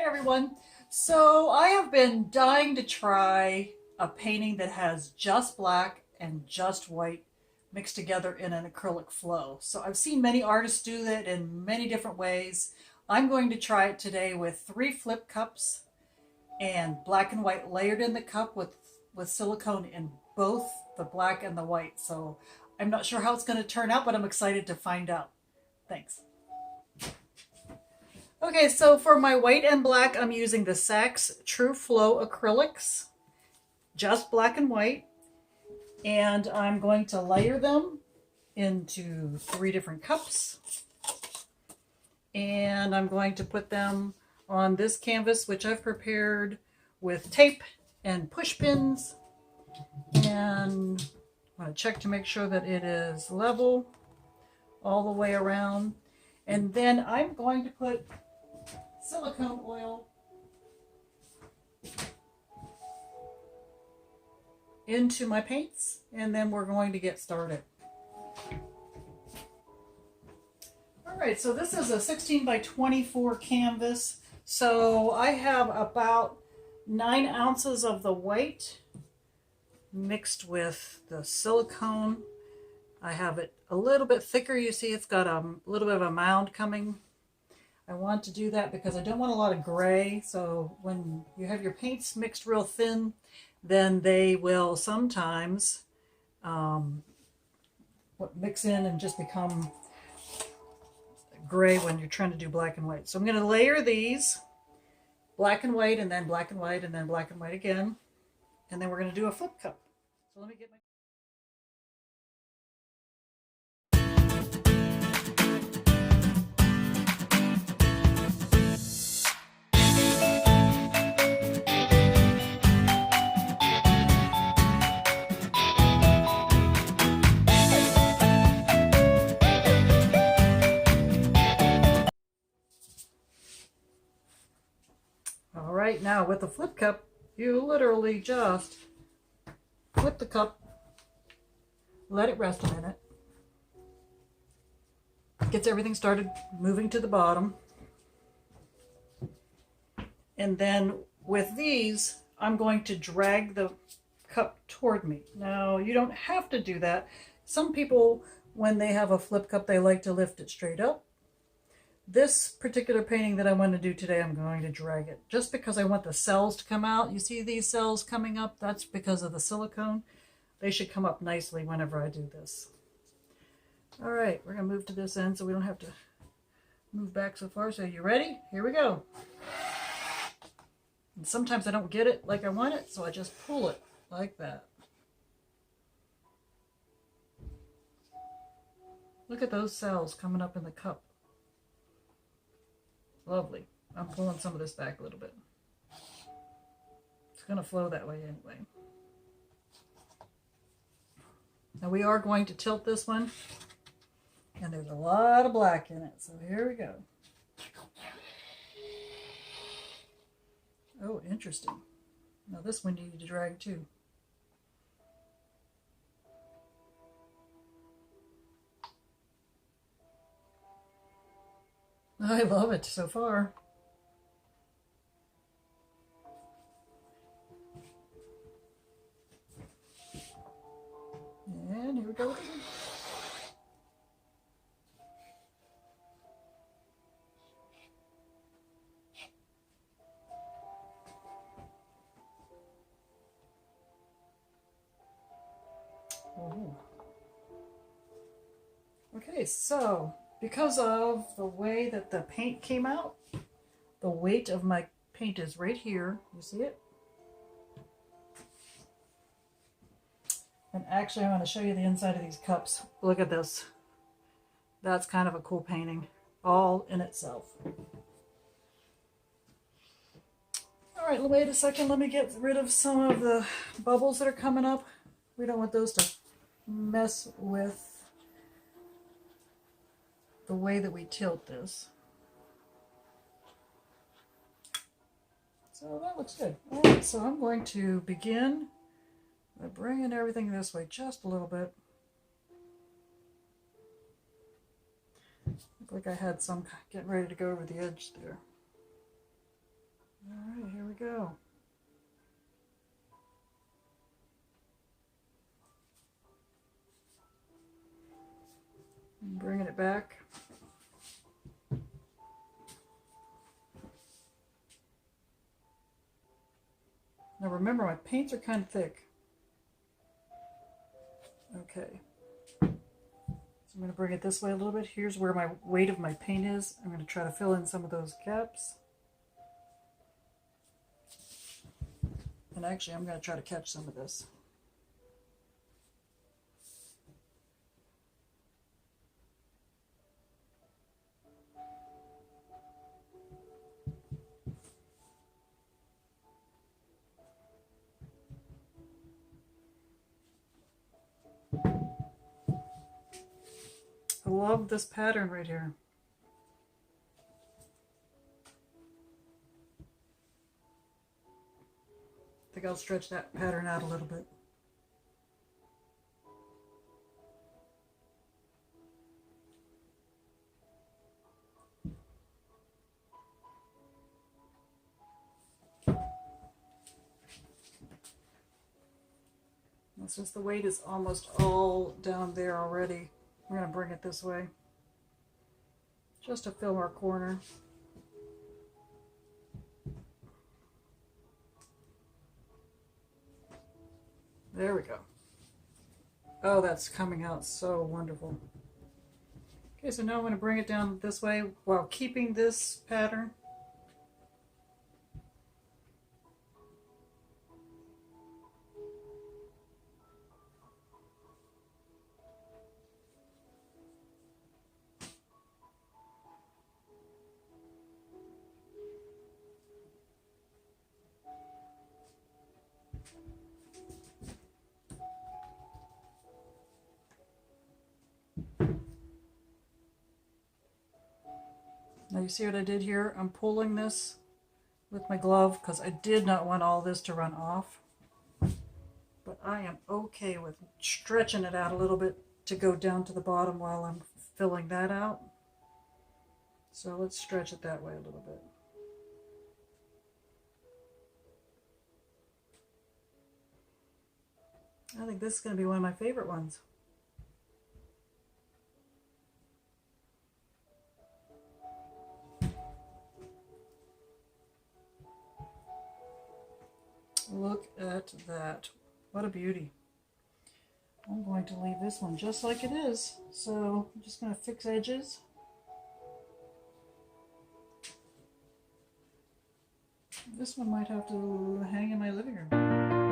everyone. So I have been dying to try a painting that has just black and just white mixed together in an acrylic flow. So I've seen many artists do that in many different ways. I'm going to try it today with 3 flip cups and black and white layered in the cup with silicone in both the black and the white. So I'm not sure how it's going to turn out, but I'm excited to find out. Thanks. Okay, so for my white and black, I'm using the Saks True Flow acrylics, just black and white, and I'm going to layer them into 3 different cups, and I'm going to put them on this canvas, which I've prepared with tape and push pins, and I'm going to check to make sure that it is level all the way around, and then I'm going to put silicone oil into my paints, and then we're going to get started. All right, so this is a 16 by 24 canvas. So I have about 9 ounces of the white mixed with the silicone. I have it a little bit thicker. You see it's got a little bit of a mound coming. I want to do that because I don't want a lot of gray. So when you have your paints mixed real thin, then they will sometimes mix in and just become gray when you're trying to do black and white. So I'm going to layer these black and white, and then black and white, and then black and white again. And then we're going to do a flip cup. So let me get my... All right, now with the flip cup, you literally just flip the cup, let it rest a minute, gets everything started moving to the bottom, and then with these, I'm going to drag the cup toward me. Now, you don't have to do that. Some people, when they have a flip cup, they like to lift it straight up. This particular painting that I want to do today, I'm going to drag it just because I want the cells to come out. You see these cells coming up? That's because of the silicone. They should come up nicely whenever I do this. All right, we're going to move to this end so we don't have to move back so far. So you ready? Here we go. And sometimes I don't get it like I want it, so I just pull it like that. Look at those cells coming up in the cup. Lovely. I'm pulling some of this back a little bit. It's going to flow that way anyway. Now we are going to tilt this one, and there's a lot of black in it, so here we go. Oh, interesting. Now this one you need to drag too. I love it so far. And here we go. Oh. Okay, so because of the way that the paint came out, the weight of my paint is right here. You see it? And actually, I want to show you the inside of these cups. Look at this. That's kind of a cool painting, all in itself. All right, wait a second. Let me get rid of some of the bubbles that are coming up. We don't want those to mess with the way that we tilt this. So that looks good. All right, so I'm going to begin by bringing everything this way just a little bit. Looked like I had some getting ready to go over the edge there. All right, here we go. And bringing it back. Now remember, my paints are kind of thick. Okay. So I'm going to bring it this way a little bit. Here's where my weight of my paint is. I'm going to try to fill in some of those gaps. And actually, I'm going to try to catch some of this. I love this pattern right here. I think I'll stretch that pattern out a little bit. Since the weight is almost all down there already, we're going to bring it this way just to fill our corner. There we go. Oh, that's coming out so wonderful. Okay, so now I'm going to bring it down this way while keeping this pattern. Now you see what I did here? I'm pulling this with my glove because I did not want all this to run off. But I am okay with stretching it out a little bit to go down to the bottom while I'm filling that out. So let's stretch it that way a little bit. I think this is going to be one of my favorite ones. Look at that. What a beauty. I'm going to leave this one just like it is. So I'm just going to fix edges. This one might have to hang in my living room.